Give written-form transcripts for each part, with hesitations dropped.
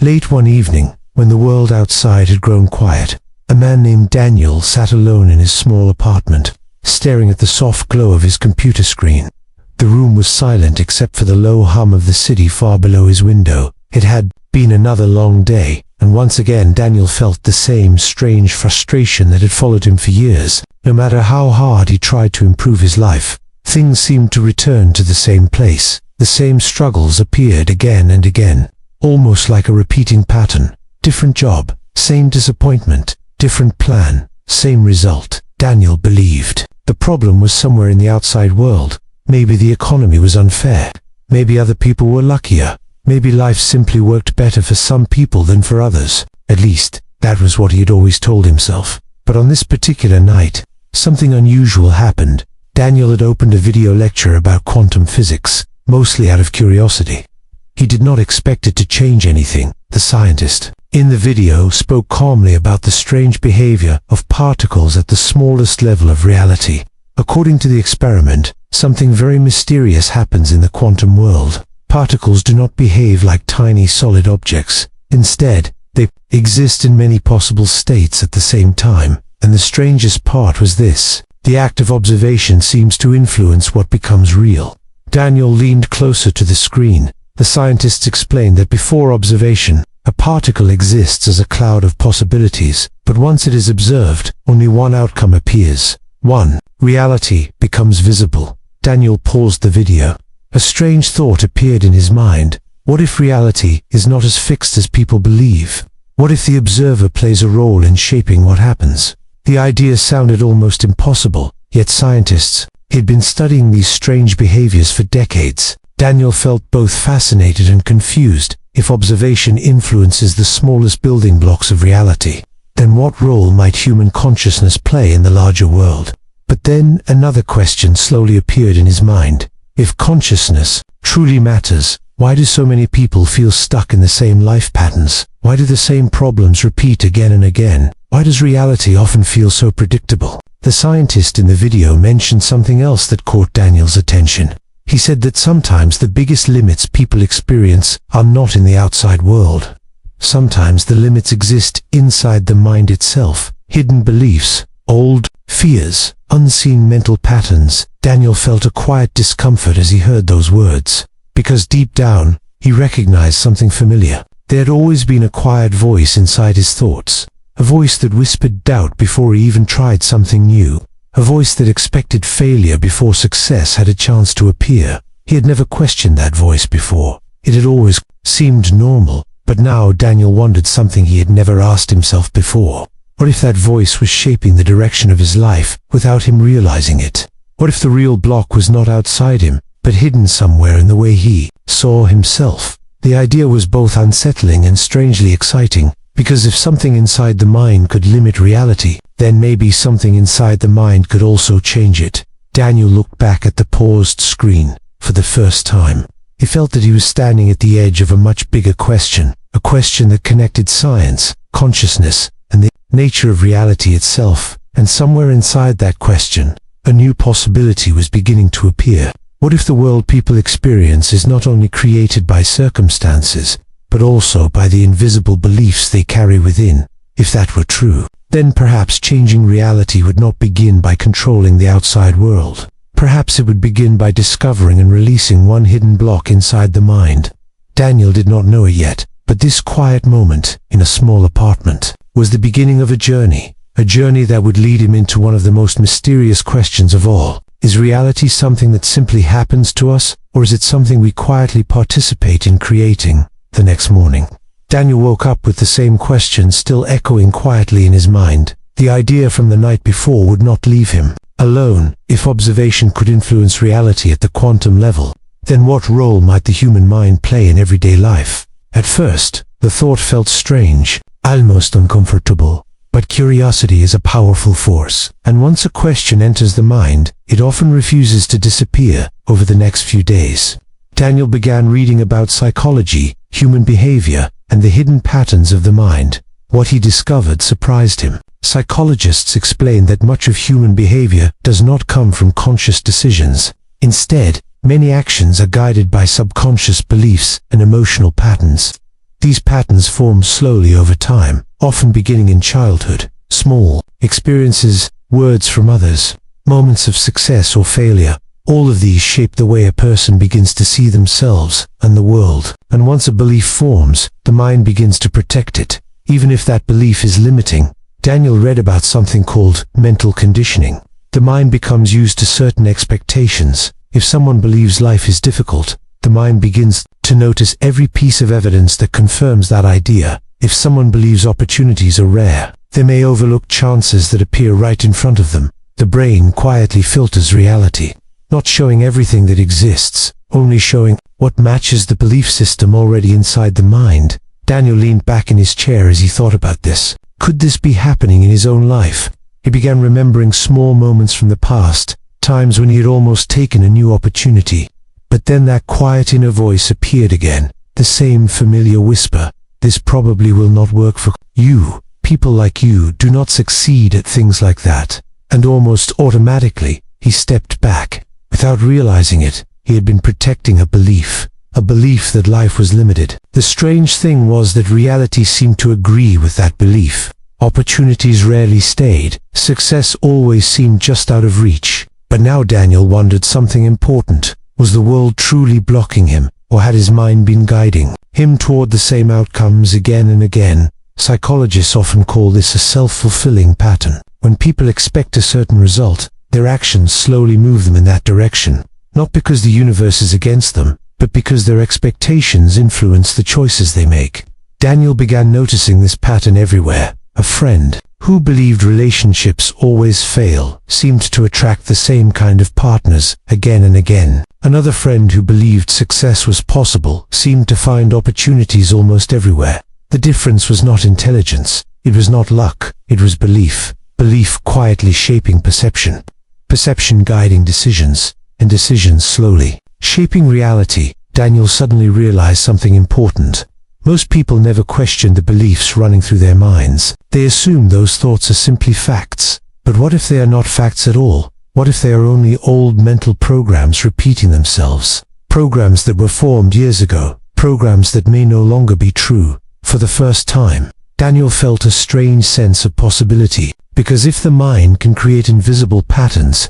Late one evening, when the world outside had grown quiet, a man named Daniel sat alone in his small apartment, staring at the soft glow of his computer screen. The room was silent except for the low hum of the city far below his window. It had been another long day, and once again Daniel felt the same strange frustration that had followed him for years. No matter how hard he tried to improve his life, things seemed to return to the same place. The same struggles appeared again and again, almost like a repeating pattern. Different job, same disappointment, different plan, same result. Daniel believed the problem was somewhere in the outside world. Maybe the economy was unfair. Maybe other people were luckier. Maybe life simply worked better for some people than for others. At least, that was what he had always told himself. But on this particular night, something unusual happened. Daniel had opened a video lecture about quantum physics, mostly out of curiosity. He did not expect it to change anything. The scientist in the video spoke calmly about the strange behavior of particles at the smallest level of reality. According to the experiment, something very mysterious happens in the quantum world. Particles do not behave like tiny solid objects. Instead, they exist in many possible states at the same time. And the strangest part was this: the act of observation seems to influence what becomes real. Daniel leaned closer to the screen. The scientists explained that before observation, a particle exists as a cloud of possibilities, but once it is observed, only one outcome appears. Reality becomes visible. Daniel paused the video. A strange thought appeared in his mind. What if reality is not as fixed as people believe? What if the observer plays a role in shaping what happens? The idea sounded almost impossible, yet scientists had been studying these strange behaviors for decades. Daniel felt both fascinated and confused. If observation influences the smallest building blocks of reality, then what role might human consciousness play in the larger world? But then another question slowly appeared in his mind. If consciousness truly matters, why do so many people feel stuck in the same life patterns? Why do the same problems repeat again and again? Why does reality often feel so predictable? The scientist in the video mentioned something else that caught Daniel's attention. He said that sometimes the biggest limits people experience are not in the outside world. Sometimes the limits exist inside the mind itself. Hidden beliefs, old fears, unseen mental patterns. Daniel felt a quiet discomfort as he heard those words, because deep down, he recognized something familiar. There had always been a quiet voice inside his thoughts, a voice that whispered doubt before he even tried something new. A voice that expected failure before success had a chance to appear. He had never questioned that voice before. It had always seemed normal, but now Daniel wondered something he had never asked himself before. What if that voice was shaping the direction of his life without him realizing it? What if the real block was not outside him, but hidden somewhere in the way he saw himself? The idea was both unsettling and strangely exciting, because if something inside the mind could limit reality, then maybe something inside the mind could also change it. Daniel looked back at the paused screen. For the first time, he felt that he was standing at the edge of a much bigger question, a question that connected science, consciousness, and the nature of reality itself. And somewhere inside that question, a new possibility was beginning to appear. What if the world people experience is not only created by circumstances, but also by the invisible beliefs they carry within? If that were true, then perhaps changing reality would not begin by controlling the outside world. Perhaps it would begin by discovering and releasing one hidden block inside the mind. Daniel did not know it yet, but this quiet moment, in a small apartment, was the beginning of a journey that would lead him into one of the most mysterious questions of all. Is reality something that simply happens to us, or is it something we quietly participate in creating? The next morning, Daniel woke up with the same question still echoing quietly in his mind. The idea from the night before would not leave him alone. If observation could influence reality at the quantum level, then what role might the human mind play in everyday life? At first, the thought felt strange, almost uncomfortable. But curiosity is a powerful force, and once a question enters the mind, it often refuses to disappear. Over the next few days, Daniel began reading about psychology, human behavior, and the hidden patterns of the mind. What he discovered surprised him. Psychologists explain that much of human behavior does not come from conscious decisions. Instead, many actions are guided by subconscious beliefs and emotional patterns. These patterns form slowly over time, often beginning in childhood. Small experiences, words from others, moments of success or failure, all of these shape the way a person begins to see themselves and the world. And once a belief forms, the mind begins to protect it, even if that belief is limiting. Daniel read about something called mental conditioning. The mind becomes used to certain expectations. If someone believes life is difficult, the mind begins to notice every piece of evidence that confirms that idea. If someone believes opportunities are rare, they may overlook chances that appear right in front of them. The brain quietly filters reality, not showing everything that exists, only showing what matches the belief system already inside the mind. Daniel leaned back in his chair as he thought about this. Could this be happening in his own life? He began remembering small moments from the past, times when he had almost taken a new opportunity. But then that quiet inner voice appeared again, the same familiar whisper. This probably will not work for you. People like you do not succeed at things like that. And almost automatically, he stepped back. Without realizing it, he had been protecting a belief that life was limited. The strange thing was that reality seemed to agree with that belief. Opportunities rarely stayed. Success always seemed just out of reach. But now Daniel wondered something important. Was the world truly blocking him, or had his mind been guiding him toward the same outcomes again and again? Psychologists often call this a self-fulfilling pattern. When people expect a certain result, their actions slowly move them in that direction. Not because the universe is against them, but because their expectations influence the choices they make. Daniel began noticing this pattern everywhere. A friend who believed relationships always fail seemed to attract the same kind of partners again and again. Another friend who believed success was possible seemed to find opportunities almost everywhere. The difference was not intelligence, it was not luck, it was belief. Belief quietly shaping perception. Perception guiding decisions, and decisions slowly shaping reality. Daniel suddenly realized something important. Most people never question the beliefs running through their minds. They assume those thoughts are simply facts. But what if they are not facts at all? What if they are only old mental programs repeating themselves? Programs that were formed years ago. Programs that may no longer be true. For the first time, Daniel felt a strange sense of possibility. Because if the mind can create invisible patterns,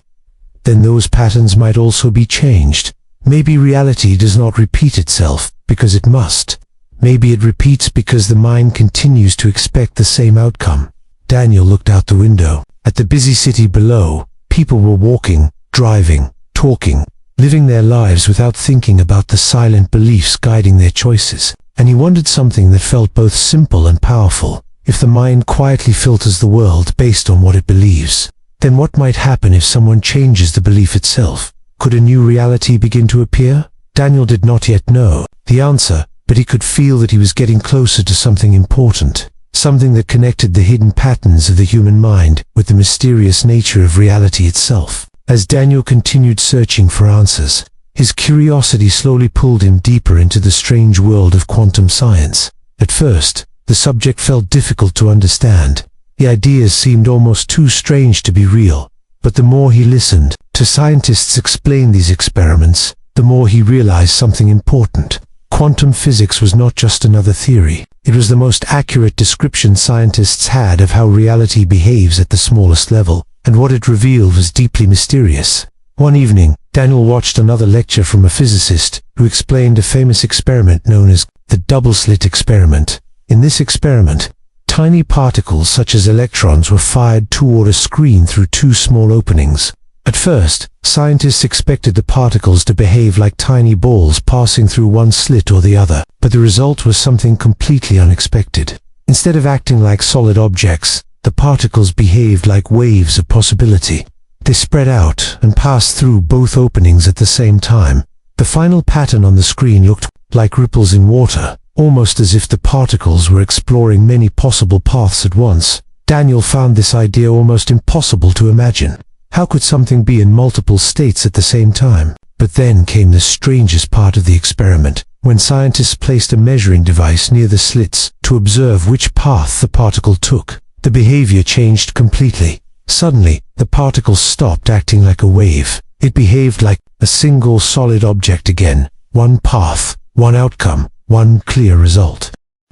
then those patterns might also be changed. Maybe reality does not repeat itself because it must. Maybe it repeats because the mind continues to expect the same outcome. Daniel looked out the window. At the busy city below, people were walking, driving, talking, living their lives without thinking about the silent beliefs guiding their choices. And he wondered something that felt both simple and powerful. If the mind quietly filters the world based on what it believes, then what might happen if someone changes the belief itself? Could a new reality begin to appear? Daniel did not yet know the answer, but he could feel that he was getting closer to something important, something that connected the hidden patterns of the human mind with the mysterious nature of reality itself. As Daniel continued searching for answers, his curiosity slowly pulled him deeper into the strange world of quantum science. At first, the subject felt difficult to understand. The ideas seemed almost too strange to be real. But the more he listened to scientists explain these experiments, the more he realized something important. Quantum physics was not just another theory. It was the most accurate description scientists had of how reality behaves at the smallest level, and what it revealed was deeply mysterious. One evening, Daniel watched another lecture from a physicist who explained a famous experiment known as the double-slit experiment. In this experiment, tiny particles such as electrons were fired toward a screen through two small openings. At first, scientists expected the particles to behave like tiny balls passing through one slit or the other, but the result was something completely unexpected. Instead of acting like solid objects, the particles behaved like waves of possibility. They spread out and passed through both openings at the same time. The final pattern on the screen looked like ripples in water, almost as if the particles were exploring many possible paths at once. Daniel found this idea almost impossible to imagine. How could something be in multiple states at the same time? But then came the strangest part of the experiment, when scientists placed a measuring device near the slits to observe which path the particle took. The behavior changed completely. Suddenly, the particle stopped acting like a wave. It behaved like a single solid object again. One path, one outcome, one clear result.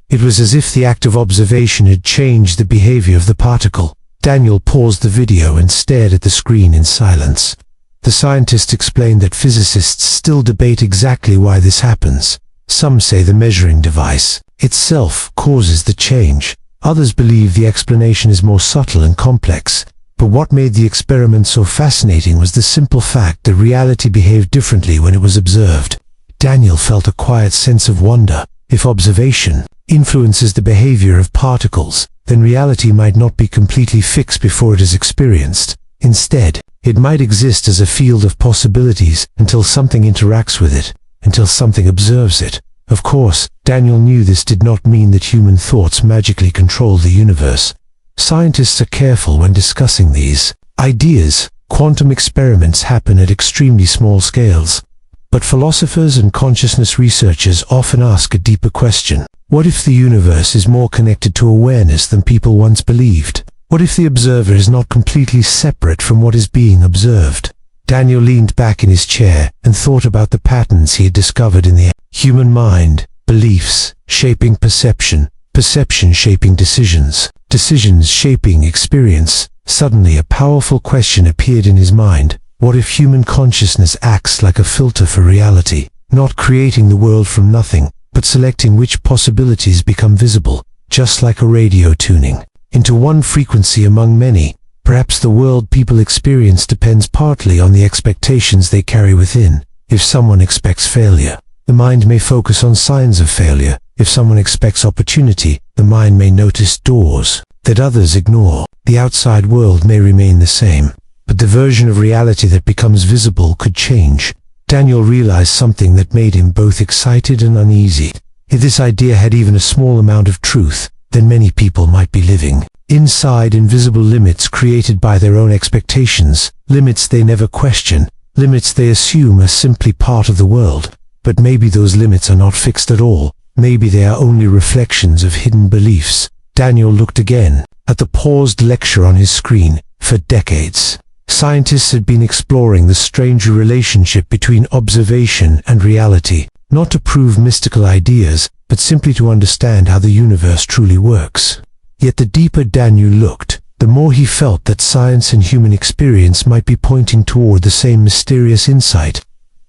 It was as if the act of observation had changed the behavior of the particle. Daniel paused the video and stared at the screen in silence. The scientists explained that physicists still debate exactly why this happens. Some say the measuring device itself causes the change. Others believe the explanation is more subtle and complex. But what made the experiment so fascinating was the simple fact that reality behaved differently when it was observed. Daniel felt a quiet sense of wonder. If observation influences the behavior of particles, then reality might not be completely fixed before it is experienced. Instead, it might exist as a field of possibilities until something interacts with it, until something observes it. Of course, Daniel knew this did not mean that human thoughts magically control the universe. Scientists are careful when discussing these ideas. Quantum experiments happen at extremely small scales. But philosophers and consciousness researchers often ask a deeper question. What if the universe is more connected to awareness than people once believed? What if the observer is not completely separate from what is being observed? Daniel leaned back in his chair and thought about the patterns he had discovered in the human mind. Beliefs shaping perception, perception shaping decisions, decisions shaping experience. Suddenly a powerful question appeared in his mind. What if human consciousness acts like a filter for reality, not creating the world from nothing, but selecting which possibilities become visible, just like a radio tuning into one frequency among many? Perhaps the world people experience depends partly on the expectations they carry within. If someone expects failure, the mind may focus on signs of failure. If someone expects opportunity, the mind may notice doors that others ignore. The outside world may remain the same, but the version of reality that becomes visible could change. Daniel realized something that made him both excited and uneasy. If this idea had even a small amount of truth, then many people might be living inside invisible limits created by their own expectations, limits they never question, limits they assume are simply part of the world. But maybe those limits are not fixed at all. Maybe they are only reflections of hidden beliefs. Daniel looked again at the paused lecture on his screen. For decades, scientists had been exploring the strange relationship between observation and reality, not to prove mystical ideas, but simply to understand how the universe truly works. Yet the deeper Daniel looked, the more he felt that science and human experience might be pointing toward the same mysterious insight.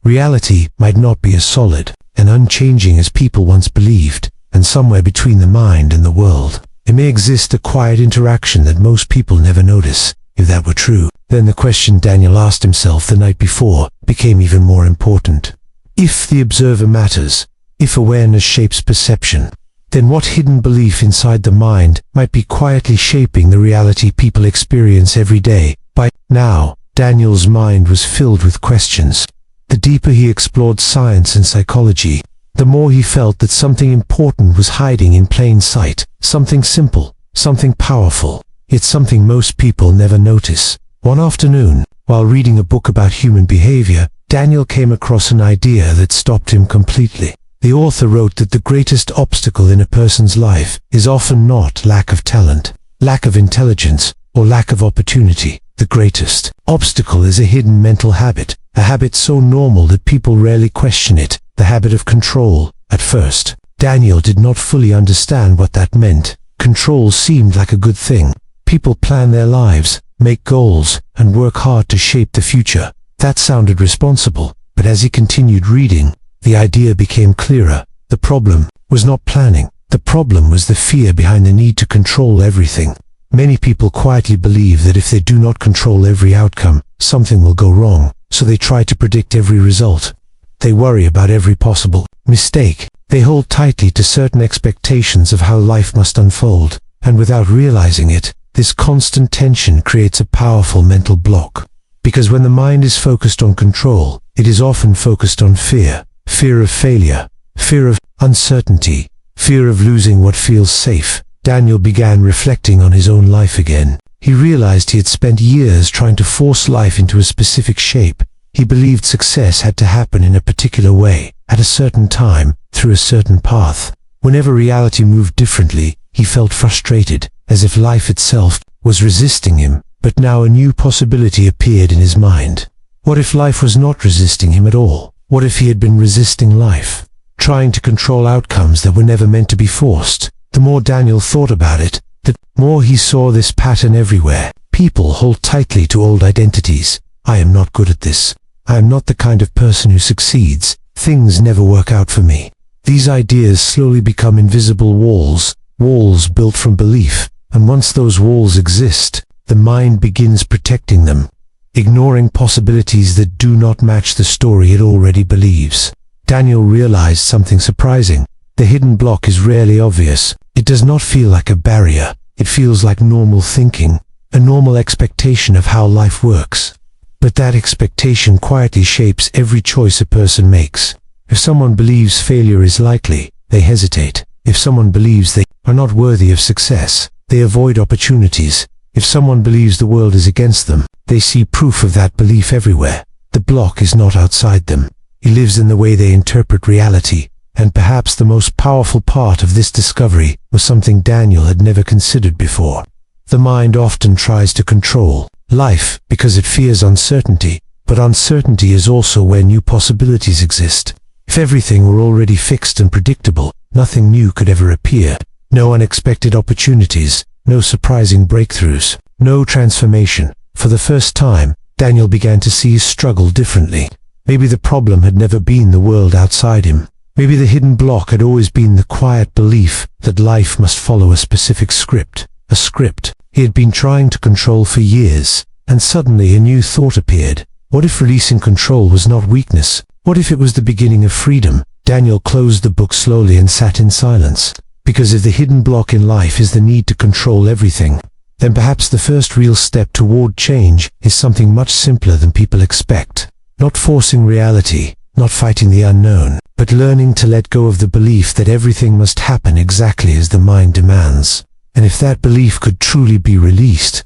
Reality might not be as solid and unchanging as people once believed, and somewhere between the mind and the world, there may exist a quiet interaction that most people never notice. If that were true, then the question Daniel asked himself the night before became even more important. If the observer matters, if awareness shapes perception, then what hidden belief inside the mind might be quietly shaping the reality people experience every day? By now, Daniel's mind was filled with questions. The deeper he explored science and psychology, the more he felt that something important was hiding in plain sight, something simple, something powerful, yet something most people never notice. One afternoon, while reading a book about human behavior, Daniel came across an idea that stopped him completely. The author wrote that the greatest obstacle in a person's life is often not lack of talent, lack of intelligence, or lack of opportunity. The greatest obstacle is a hidden mental habit, a habit so normal that people rarely question it, the habit of control. At first, Daniel did not fully understand what that meant. Control seemed like a good thing. People plan their lives, make goals, and work hard to shape the future. That sounded responsible, but as he continued reading, the idea became clearer. The problem was not planning. The problem was the fear behind the need to control everything. Many people quietly believe that if they do not control every outcome, something will go wrong, so they try to predict every result. They worry about every possible mistake. They hold tightly to certain expectations of how life must unfold, and without realizing it, this constant tension creates a powerful mental block. Because when the mind is focused on control, it is often focused on fear. Fear of failure, fear of uncertainty, fear of losing what feels safe. Daniel began reflecting on his own life again. He realized he had spent years trying to force life into a specific shape. He believed success had to happen in a particular way, at a certain time, through a certain path. Whenever reality moved differently, he felt frustrated, as if life itself was resisting him. But now a new possibility appeared in his mind. What if life was not resisting him at all? What if he had been resisting life? trying to control outcomes that were never meant to be forced. The more Daniel thought about it, the more he saw this pattern everywhere. People hold tightly to old identities. I am not good at this. I am not the kind of person who succeeds. Things never work out for me. These ideas slowly become invisible walls built from belief, and once those walls exist, the mind begins protecting them, ignoring possibilities that do not match the story it already believes. Daniel realized something surprising. The hidden block is rarely obvious. It does not feel like a barrier. It feels like normal thinking, a normal expectation of how life works. But that expectation quietly shapes every choice a person makes. If someone believes failure is likely, they hesitate. If someone believes they are not worthy of success, they avoid opportunities. If someone believes the world is against them, they see proof of that belief everywhere. The block is not outside them. It lives in the way they interpret reality. And perhaps the most powerful part of this discovery was something Daniel had never considered before. The mind often tries to control life because it fears uncertainty, but uncertainty is also where new possibilities exist. If everything were already fixed and predictable, nothing new could ever appear. No unexpected opportunities, no surprising breakthroughs, no transformation. For the first time, Daniel began to see his struggle differently. Maybe the problem had never been the world outside him. Maybe the hidden block had always been the quiet belief that life must follow a specific script. A script he had been trying to control for years. And suddenly a new thought appeared. What if releasing control was not weakness? What if it was the beginning of freedom? Daniel closed the book slowly and sat in silence. Because if the hidden block in life is the need to control everything, then perhaps the first real step toward change is something much simpler than people expect. Not forcing reality, not fighting the unknown, but learning to let go of the belief that everything must happen exactly as the mind demands. And if that belief could truly be released,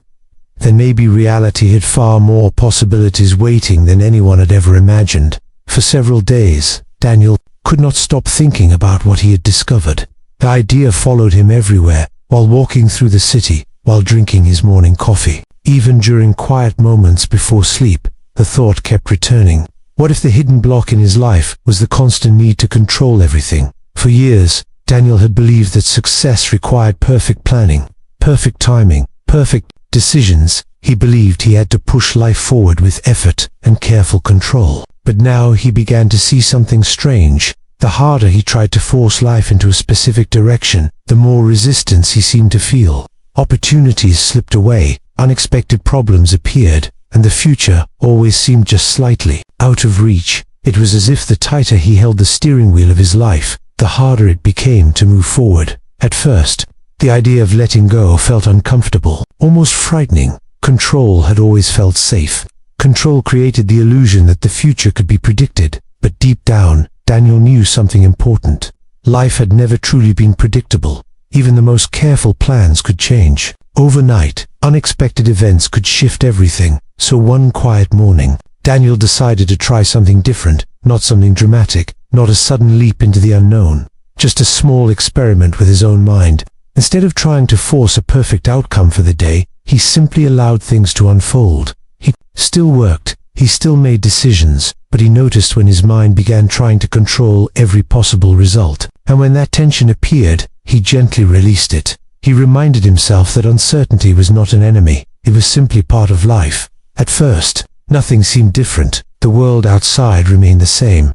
then maybe reality had far more possibilities waiting than anyone had ever imagined. For several days, Daniel could not stop thinking about what he had discovered. The idea followed him everywhere, while walking through the city, while drinking his morning coffee. Even during quiet moments before sleep, the thought kept returning. What if the hidden block in his life was the constant need to control everything? For years, Daniel had believed that success required perfect planning, perfect timing, perfect decisions. He believed he had to push life forward with effort and careful control. But now he began to see something strange. The harder he tried to force life into a specific direction, the more resistance he seemed to feel. Opportunities slipped away, unexpected problems appeared, and the future always seemed just slightly out of reach. It was as if the tighter he held the steering wheel of his life, the harder it became to move forward. At first, the idea of letting go felt uncomfortable, almost frightening. Control had always felt safe. Control created the illusion that the future could be predicted. But deep down, Daniel knew something important. Life had never truly been predictable. Even the most careful plans could change. Overnight, unexpected events could shift everything. So one quiet morning, Daniel decided to try something different, not something dramatic, not a sudden leap into the unknown, just a small experiment with his own mind. Instead of trying to force a perfect outcome for the day, he simply allowed things to unfold. He still worked, he still made decisions, but he noticed when his mind began trying to control every possible result. And when that tension appeared, he gently released it. He reminded himself that uncertainty was not an enemy, it was simply part of life. At first, nothing seemed different. The world outside remained the same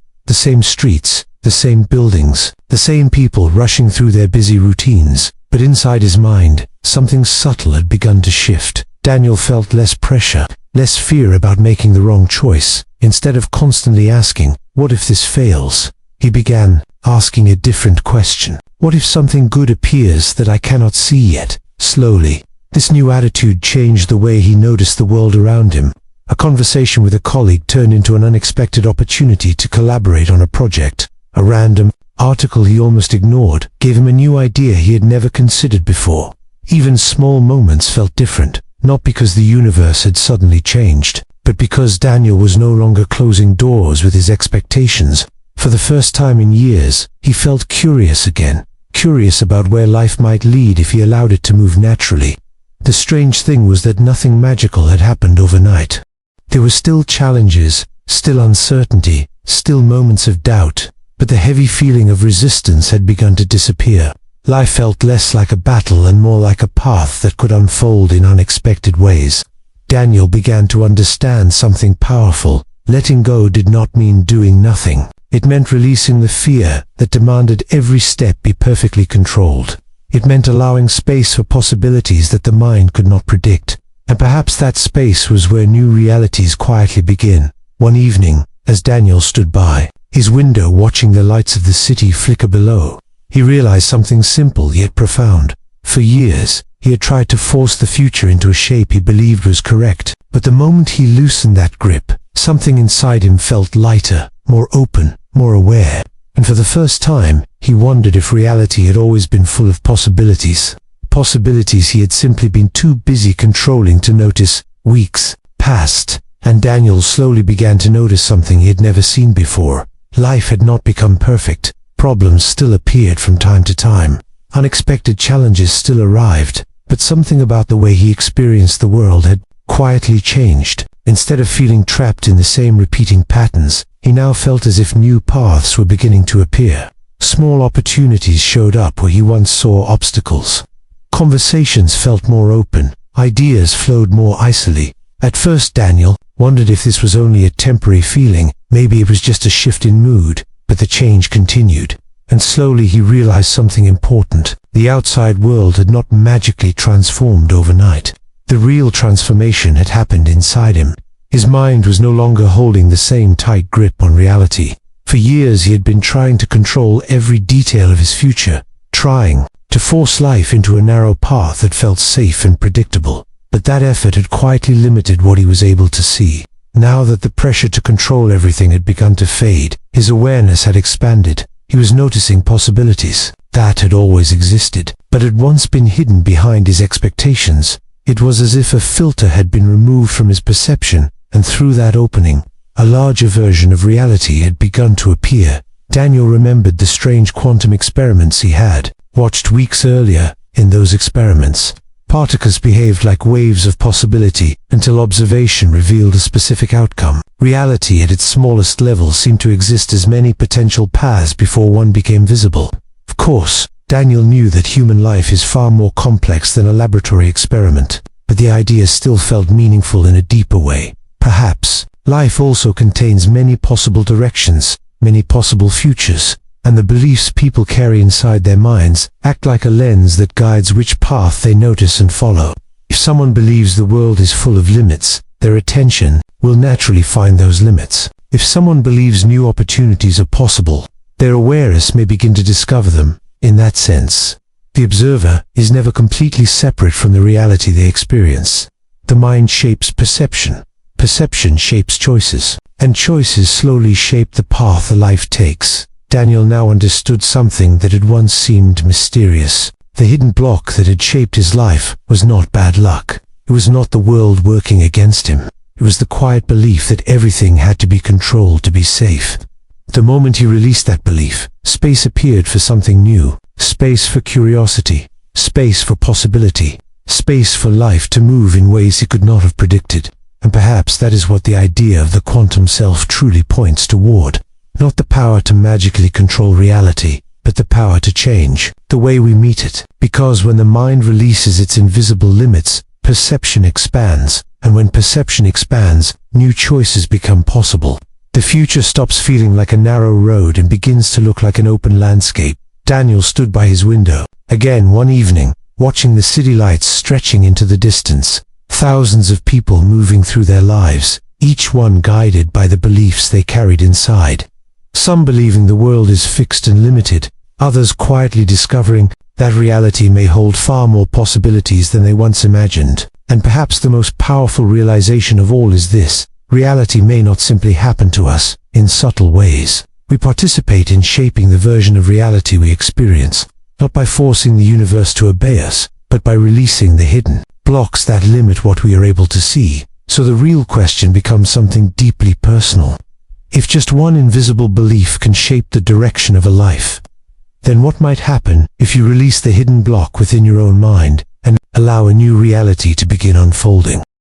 streets, the same buildings, the same people rushing through their busy routines. But inside his mind, something subtle had begun to shift. Daniel felt less pressure, less fear about making the wrong choice. Instead of constantly asking, "What if this fails?" he began asking a different question. What if something good appears that I cannot see yet? Slowly, this new attitude changed the way he noticed the world around him. A conversation with a colleague turned into an unexpected opportunity to collaborate on a project. A random article he almost ignored gave him a new idea he had never considered before. Even small moments felt different, not because the universe had suddenly changed, but because Daniel was no longer closing doors with his expectations. For the first time in years, he felt curious again, curious about where life might lead if he allowed it to move naturally. The strange thing was that nothing magical had happened overnight. There were still challenges, still uncertainty, still moments of doubt, but the heavy feeling of resistance had begun to disappear. Life felt less like a battle and more like a path that could unfold in unexpected ways. Daniel began to understand something powerful. Letting go did not mean doing nothing. It meant releasing the fear that demanded every step be perfectly controlled. It meant allowing space for possibilities that the mind could not predict. And perhaps that space was where new realities quietly begin. One evening, as Daniel stood by his window watching the lights of the city flicker below, he realized something simple yet profound. For years, he had tried to force the future into a shape he believed was correct. But the moment he loosened that grip, something inside him felt lighter, more open, more aware. And for the first time, he wondered if reality had always been full of possibilities. Possibilities he had simply been too busy controlling to notice. Weeks passed, and Daniel slowly began to notice something he had never seen before. Life had not become perfect. Problems still appeared from time to time. Unexpected challenges still arrived, but something about the way he experienced the world had quietly changed. Instead of feeling trapped in the same repeating patterns, he now felt as if new paths were beginning to appear. Small opportunities showed up where he once saw obstacles. Conversations felt more open. Ideas flowed more easily. At first Daniel wondered if this was only a temporary feeling. Maybe it was just a shift in mood. But the change continued, and slowly he realized something important. The outside world had not magically transformed overnight. The real transformation had happened inside him. His mind was no longer holding the same tight grip on reality. For years he had been trying to control every detail of his future, trying to force life into a narrow path that felt safe and predictable. But that effort had quietly limited what he was able to see. Now that the pressure to control everything had begun to fade, his awareness had expanded. He was noticing possibilities that had always existed, but had once been hidden behind his expectations. It was as if a filter had been removed from his perception, and through that opening, a larger version of reality had begun to appear. Daniel remembered the strange quantum experiments he had watched weeks earlier. In those experiments, particles behaved like waves of possibility until observation revealed a specific outcome. Reality at its smallest level seemed to exist as many potential paths before one became visible. Of course, Daniel knew that human life is far more complex than a laboratory experiment, but the idea still felt meaningful in a deeper way. Perhaps, life also contains many possible directions, many possible futures, and the beliefs people carry inside their minds act like a lens that guides which path they notice and follow. If someone believes the world is full of limits, their attention will naturally find those limits. If someone believes new opportunities are possible, their awareness may begin to discover them. In that sense, the observer is never completely separate from the reality they experience. The mind shapes perception, perception shapes choices, and choices slowly shape the path a life takes. Daniel now understood something that had once seemed mysterious. The hidden block that had shaped his life was not bad luck. It was not the world working against him. It was the quiet belief that everything had to be controlled to be safe. The moment he released that belief, space appeared for something new. Space for curiosity, space for possibility, space for life to move in ways he could not have predicted. And perhaps that is what the idea of the quantum self truly points toward. Not the power to magically control reality, but the power to change the way we meet it. Because when the mind releases its invisible limits, perception expands, and when perception expands, new choices become possible. The future stops feeling like a narrow road and begins to look like an open landscape. Daniel stood by his window, again one evening, watching the city lights stretching into the distance. Thousands of people moving through their lives, each one guided by the beliefs they carried inside. Some believing the world is fixed and limited, others quietly discovering that reality may hold far more possibilities than they once imagined. And perhaps the most powerful realization of all is this: reality may not simply happen to us in subtle ways. We participate in shaping the version of reality we experience, not by forcing the universe to obey us, but by releasing the hidden blocks that limit what we are able to see. So the real question becomes something deeply personal. If just one invisible belief can shape the direction of a life, then what might happen if you release the hidden block within your own mind and allow a new reality to begin unfolding?